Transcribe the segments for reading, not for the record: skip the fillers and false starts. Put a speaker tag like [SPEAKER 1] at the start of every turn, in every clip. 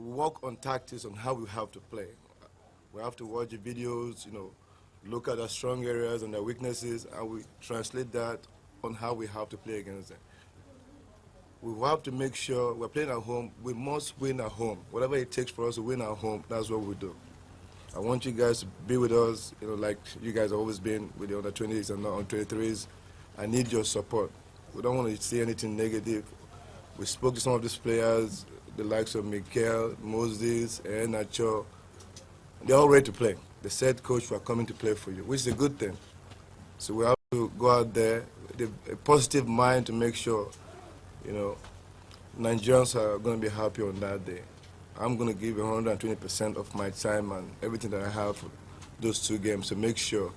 [SPEAKER 1] work on tactics on how we have to play. We have to watch the videos, look at our strong areas and their weaknesses, and we translate that on how we have to play against them. We have to make sure we're playing at home. We must win at home. Whatever it takes for us to win at home, that's what we do. I want you guys to be with us, like you guys have always been with the under 20s and under 23s. I need your support. We don't want to see anything negative. We spoke to some of these players, the likes of Mikel, Moses, and Nacho. They're all ready to play. They said, Coach, we're coming to play for you, which is a good thing. So we have to go out there with a positive mind to make sure, Nigerians are going to be happy on that day. I'm going to give 120% of my time and everything that I have for those two games to make sure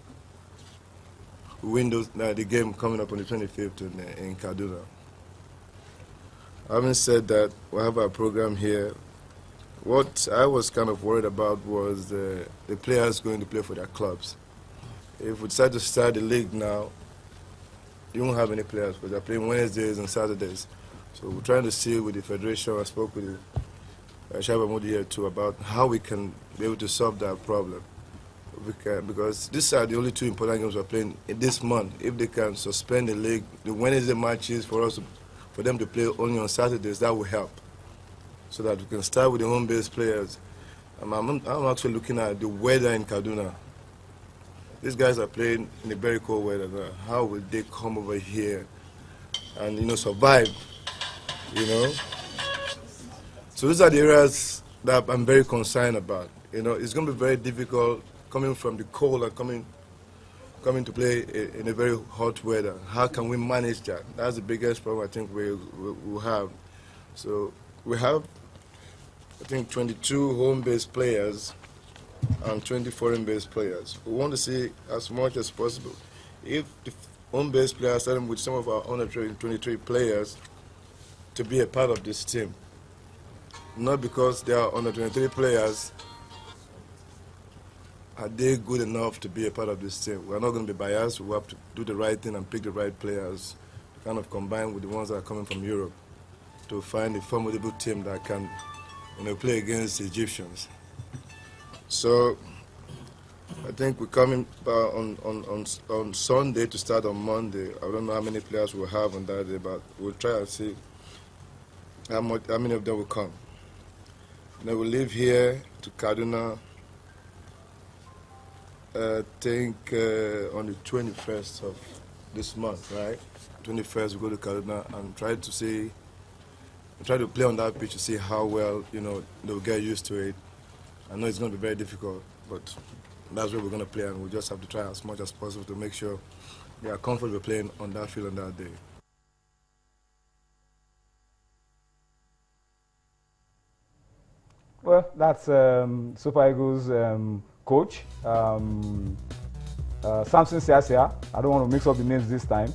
[SPEAKER 1] we win the game coming up on the 25th in Kaduna. Having said that, we have our program here. What I was kind of worried about was the players going to play for their clubs. If we decide to start the league now, you won't have any players because they're playing Wednesdays and Saturdays. So we're trying to see with the federation. I spoke with Shaba Modi here too about how we can be able to solve that problem. Because these are the only two important games we're playing in this month. If they can suspend the league, the Wednesday matches for them to play only on Saturdays, that will help. So that we can start with the home-based players. I'm actually looking at the weather in Kaduna. These guys are playing in a very cold weather now. How will they come over here and survive? So these are the areas that I'm very concerned about. It's going to be very difficult coming from the cold and coming to play in a very hot weather. How can we manage that? That's the biggest problem I think we'll have. So we have, I think, 22 home-based players and 20 foreign-based players. We want to see as much as possible. If the home-based players, starting with some of our under 23 players, to be a part of this team. Not because they are under 23 players, are they good enough to be a part of this team? We're not going to be biased. We have to do the right thing and pick the right players, kind of combine with the ones that are coming from Europe to find a formidable team that can play against the Egyptians. So I think we're coming on Sunday to start on Monday. I don't know how many players we'll have on that day, but we'll try and see how many of them will come. Then we'll leave here to Kaduna, I think on the 21st of this month, right? 21st we go to Kaduna and try to play on that pitch to see how well, they'll get used to it. I know it's going to be very difficult, but that's where we're going to play, and we'll just have to try as much as possible to make sure they are comfortable playing on that field on that day.
[SPEAKER 2] Well, that's Super Eagles coach, Samson Siasia. I don't want to mix up the names this time.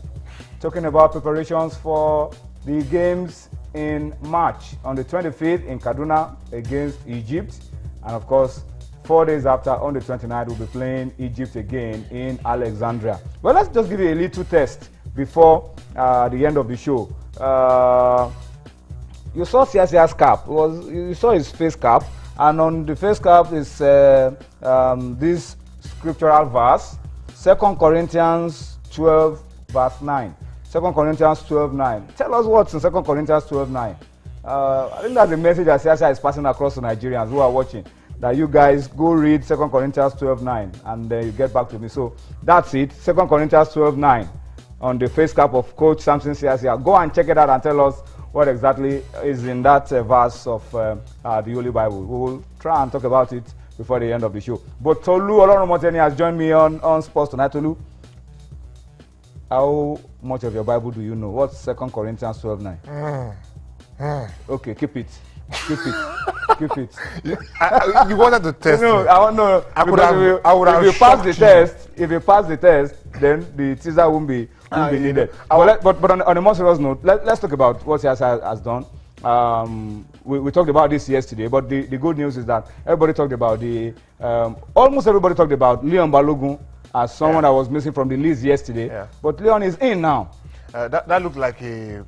[SPEAKER 2] Talking about preparations for the games in March on the 25th in Kaduna against Egypt. And of course, 4 days after, on the 29th, we'll be playing Egypt again in Alexandria. Well, let's just give you a little test before the end of the show. You saw Siasia's cap. You saw his face cap, and on the face cap is this scriptural verse, 2 Corinthians 12, verse 9. 2 Corinthians 12, 9. Tell us what's in 2 Corinthians 12, 9. I think that's the message that Siasia is passing across to Nigerians who are watching, that you guys go read 2 Corinthians 12, 9, and then you get back to me. So that's it, 2 Corinthians 12, 9, on the face cap of Coach Samson Siasia. Go and check it out and tell us what exactly is in that verse of the Holy Bible. We will try and talk about it before the end of the show. But Tolu Olorunmoteni has joined me on Sports Tonight. Tolu, how much of your Bible do you know? What's 2 Corinthians 12, 9? Okay, keep it. Keep it.
[SPEAKER 3] You wanted to test
[SPEAKER 2] no,
[SPEAKER 3] me.
[SPEAKER 2] I would have. If you pass the test, then the teaser won't be needed. But on a more serious note, let's talk about what Siasia has done. We talked about this yesterday, but the good news is that everybody talked about almost everybody talked about Leon Balogun as someone that was missing from the list yesterday. Yeah. But Leon is in now.
[SPEAKER 3] That looked like a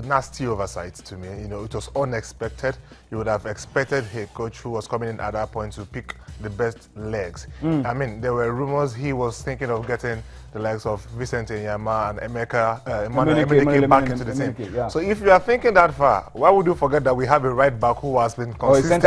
[SPEAKER 3] nasty oversight to me. You know, it was unexpected. You would have expected a coach who was coming in at that point to pick the best legs. I mean, there were rumors he was thinking of getting the legs of Vicente Nyama and Emmanuel Emenike back into the team.
[SPEAKER 2] Yeah.
[SPEAKER 3] So if you are thinking that far, why would you forget that we have a right back who has been consistent?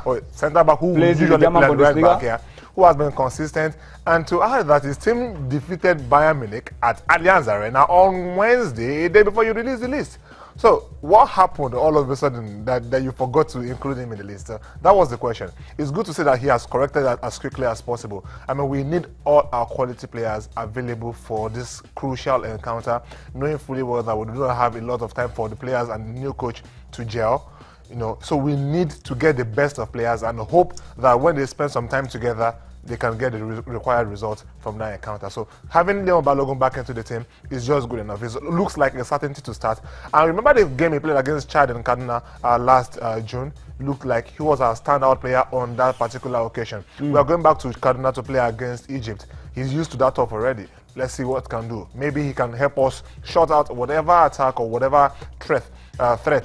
[SPEAKER 2] Or a centre back
[SPEAKER 3] who usually plays right back here, who has been consistent. And to add that his team defeated Bayern Munich at Allianz Arena on Wednesday, a day before you release the list. So what happened all of a sudden that you forgot to include him in the list? That was the question. It's good to say that he has corrected that as quickly as possible. I mean, we need all our quality players available for this crucial encounter, knowing fully well that we do not have a lot of time for the players and the new coach to gel. You know, so we need to get the best of players and hope that when they spend some time together, they can get the required results from that encounter. So having Leon Balogun back into the team is just good enough. It looks like a certainty to start. And remember the game he played against Chad and Kaduna last June? Looked like he was our standout player on that particular occasion. We are going back to Kaduna to play against Egypt. He's used to that top already. Let's see what can do. Maybe he can help us shut out whatever attack or whatever threat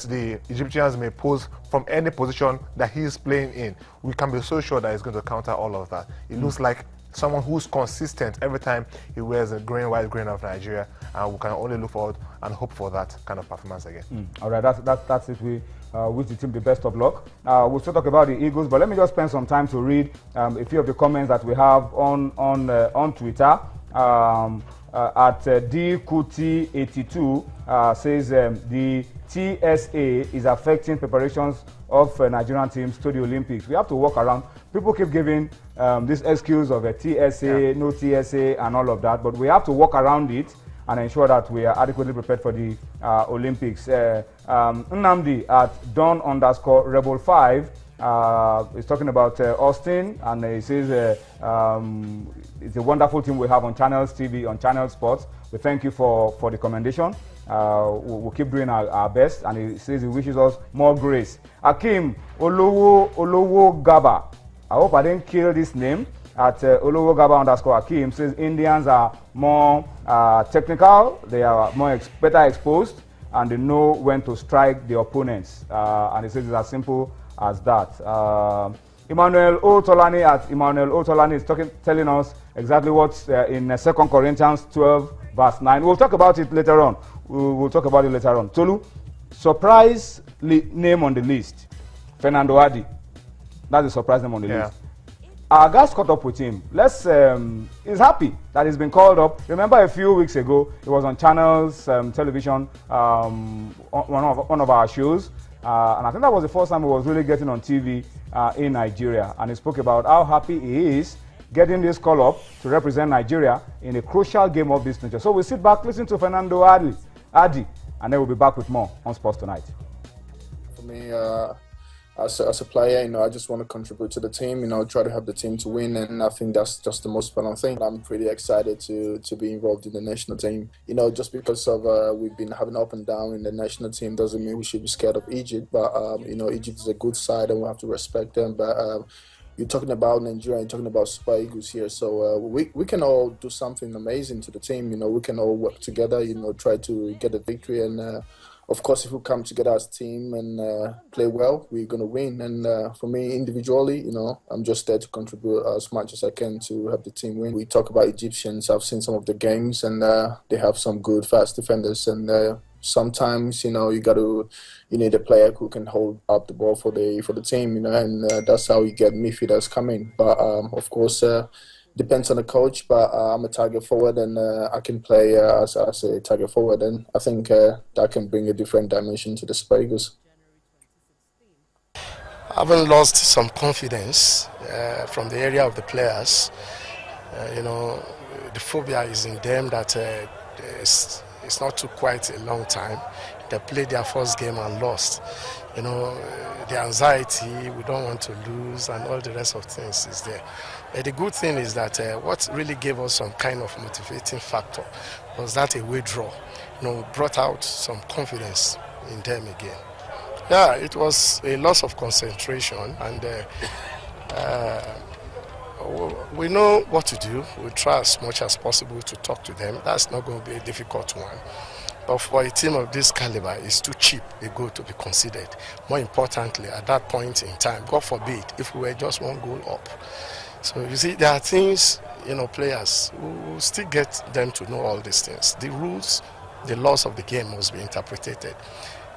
[SPEAKER 3] the Egyptians may pose from any position that he's playing in. We can be so sure that he's going to counter all of that. It looks like someone who's consistent every time he wears a white green of Nigeria, and we can only look forward and hope for that kind of performance again.
[SPEAKER 2] All right, that's it. We wish the team the best of luck. We'll still talk about the Eagles, but let me just spend some time to read a few of the comments that we have on Twitter. At DKuti82 says the TSA is affecting preparations of Nigerian teams to the Olympics. We have to walk around. People keep giving this excuse of a TSA, no TSA, and all of that, but we have to walk around it and ensure that we are adequately prepared for the Olympics. Nnamdi at Don_Rebel5 is talking about Austin, and he says it's a wonderful team we have on Channels TV, on Channel Sports. We thank you for the commendation. We'll keep doing our best, and he says he wishes us more grace. Akim Olowo Gaba, I hope I didn't kill this name, at Olowo Gaba _Akim says Indians are more technical, they are better exposed, and they know when to strike the opponents. And he says it's as simple as that. Emmanuel Otolani at Emmanuel Otolani is telling us exactly what's in 2 Corinthians 12 verse 9. We'll talk about it later on. We'll talk about it later on. Tolu, surprise name on the list, Fernando Adi. That's a surprise name on the list. Our guys caught up with him. He's happy that he's been called up. Remember a few weeks ago, he was on Channels television, one of our shows. And I think that was the first time he was really getting on TV in Nigeria. And he spoke about how happy he is getting this call up to represent Nigeria in a crucial game of this nature. So we'll sit back, listen to Fernando Adi, and then we'll be back with more on Sports Tonight.
[SPEAKER 4] For me, as a player, I just want to contribute to the team, try to help the team to win, and I think that's just the most fun thing. I'm pretty excited to be involved in the national team. Just because of we've been having up and down in the national team doesn't mean we should be scared of Egypt, but Egypt is a good side and we have to respect them. But you're talking about Nigeria, you're talking about Super Eagles here, so we can all do something amazing to the team. We can all work together, try to get a victory, and of course, if we come together as a team and play well, we're going to win. And for me, individually, I'm just there to contribute as much as I can to help the team win. We talk about Egyptians. I've seen some of the games, and they have some good, fast defenders. And sometimes, you need a player who can hold up the ball for the team, and that's how you get midfielders coming. But, of course, depends on the coach, but I'm a target forward, and I can play as a target forward, and I think that can bring a different dimension to the Super Eagles.
[SPEAKER 5] I haven't lost some confidence from the area of the players. The phobia is in them that it's not too quite a long time. They played their first game and lost. The anxiety, we don't want to lose, and all the rest of things is there. The good thing is that what really gave us some kind of motivating factor was that away draw. Brought out some confidence in them again. Yeah, it was a loss of concentration, and we know what to do. We try as much as possible to talk to them. That's not going to be a difficult one. But for a team of this caliber, it's too cheap a goal to be considered. More importantly, at that point in time, God forbid, if we were just one goal up. So you see, there are things, players who still get them to know all these things. The rules, the laws of the game must be interpreted.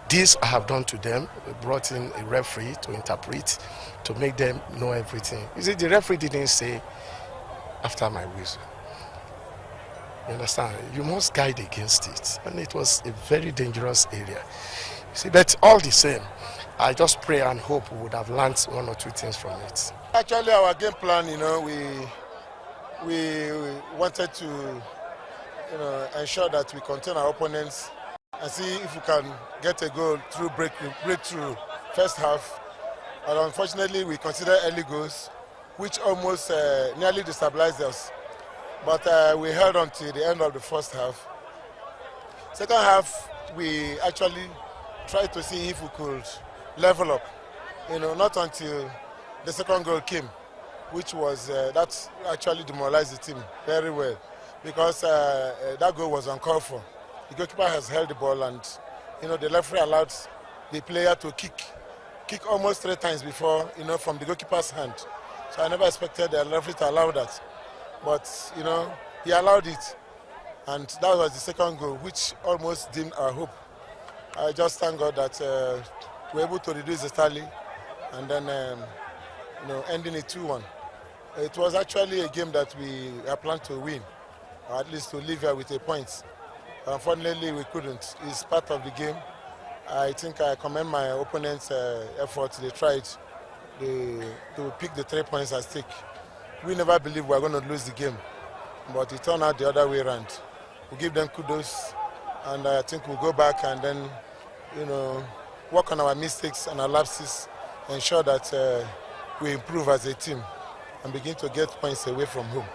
[SPEAKER 5] This I have done to them. We brought in a referee to interpret, to make them know everything. You see, the referee didn't say, after my whistle. You understand? You must guide against it. And it was a very dangerous area. You see, but all the same, I just pray and hope we would have learned one or two things from it.
[SPEAKER 6] Actually, our game plan, we wanted to, ensure that we contain our opponents and see if we can get a goal through breakthrough first half. And unfortunately, we considered early goals, which almost nearly destabilized us. But we held on to the end of the first half. Second half, we actually tried to see if we could level up. Not until the second goal came, which was that actually demoralized the team very well, because that goal was uncalled for. The goalkeeper has held the ball, and the referee allowed the player to kick almost 3 times before, from the goalkeeper's hand. So I never expected the referee to allow that. But, he allowed it. And that was the second goal, which almost dimmed our hope. I just thank God that we were able to reduce the tally and then, ending it 2-1. It was actually a game that we had planned to win, or at least to leave here with a point. Unfortunately, we couldn't. It's part of the game. I think I commend my opponents' efforts. They tried to pick the 3 points at stake. We never believed we were going to lose the game, but it turned out the other way around. We give them kudos, and I think we'll go back and then, work on our mistakes and our lapses, ensure that we improve as a team and begin to get points away from home.